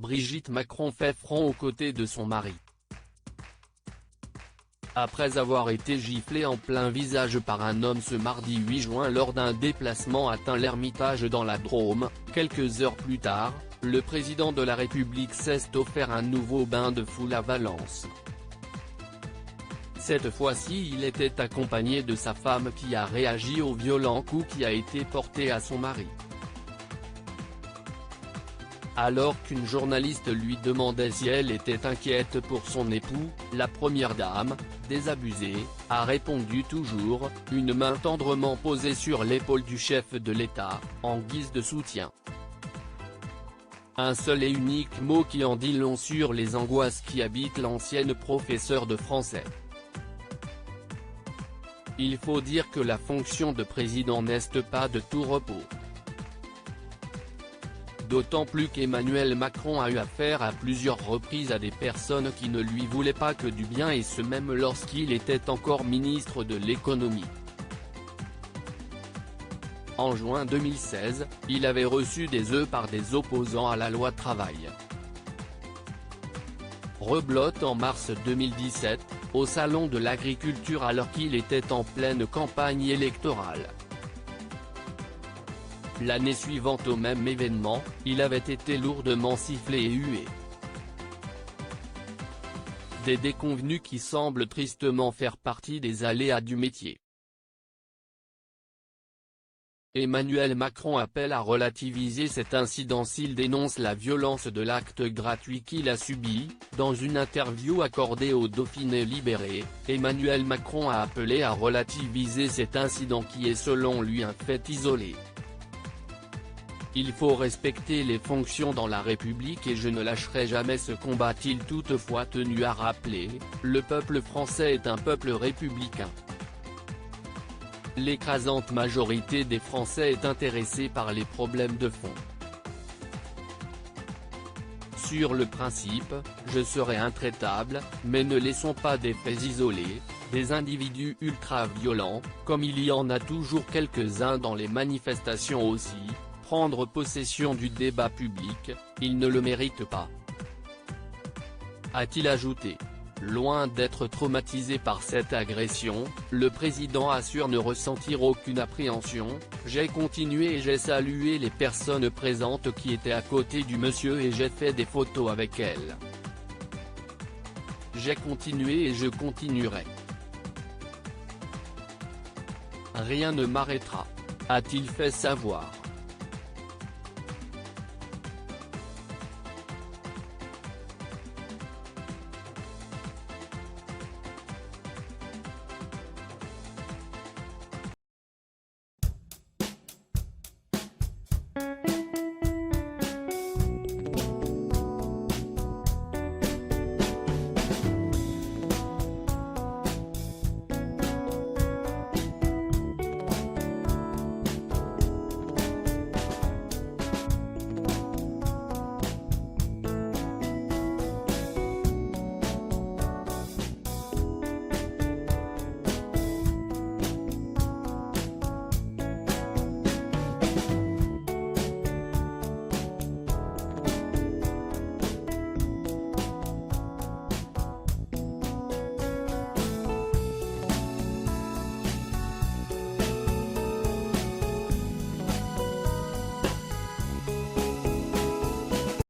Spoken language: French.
Brigitte Macron fait front aux côtés de son mari. Après avoir été giflée en plein visage par un homme ce mardi 8 juin lors d'un déplacement à Tain-l'Hermitage dans la Drôme, quelques heures plus tard, le président de la République s'est offert un nouveau bain de foule à Valence. Cette fois-ci il était accompagné de sa femme qui a réagi au violent coup qui a été porté à son mari. Alors qu'une journaliste lui demandait si elle était inquiète pour son époux, la première dame, désabusée, a répondu toujours, une main tendrement posée sur l'épaule du chef de l'État, en guise de soutien. Un seul et unique mot qui en dit long sur les angoisses qui habitent l'ancienne professeure de français. Il faut dire que la fonction de président n'est pas de tout repos. D'autant plus qu'Emmanuel Macron a eu affaire à plusieurs reprises à des personnes qui ne lui voulaient pas que du bien et ce même lorsqu'il était encore ministre de l'économie. En juin 2016, il avait reçu des œufs par des opposants à la loi travail. Rebelote en mars 2017, au salon de l'agriculture alors qu'il était en pleine campagne électorale. L'année suivante au même événement, il avait été lourdement sifflé et hué. Des déconvenus qui semblent tristement faire partie des aléas du métier. Emmanuel Macron appelle à relativiser cet incident s'il dénonce la violence de l'acte gratuit qu'il a subi. Dans une interview accordée au Dauphiné Libéré, Emmanuel Macron a appelé à relativiser cet incident qui est selon lui un fait isolé. Il faut respecter les fonctions dans la République et je ne lâcherai jamais ce combat, a-t-il toutefois tenu à rappeler, le peuple français est un peuple républicain. L'écrasante majorité des Français est intéressée par les problèmes de fond. Sur le principe, je serai intraitable, mais ne laissons pas des faits isolés, des individus ultra-violents, comme il y en a toujours quelques-uns dans les manifestations aussi, prendre possession du débat public, ils ne le méritent pas. A-t-il ajouté. Loin d'être traumatisé par cette agression, le président assure ne ressentir aucune appréhension. J'ai continué et j'ai salué les personnes présentes qui étaient à côté du monsieur et j'ai fait des photos avec elles. J'ai continué et je continuerai. Rien ne m'arrêtera, a-t-il fait savoir.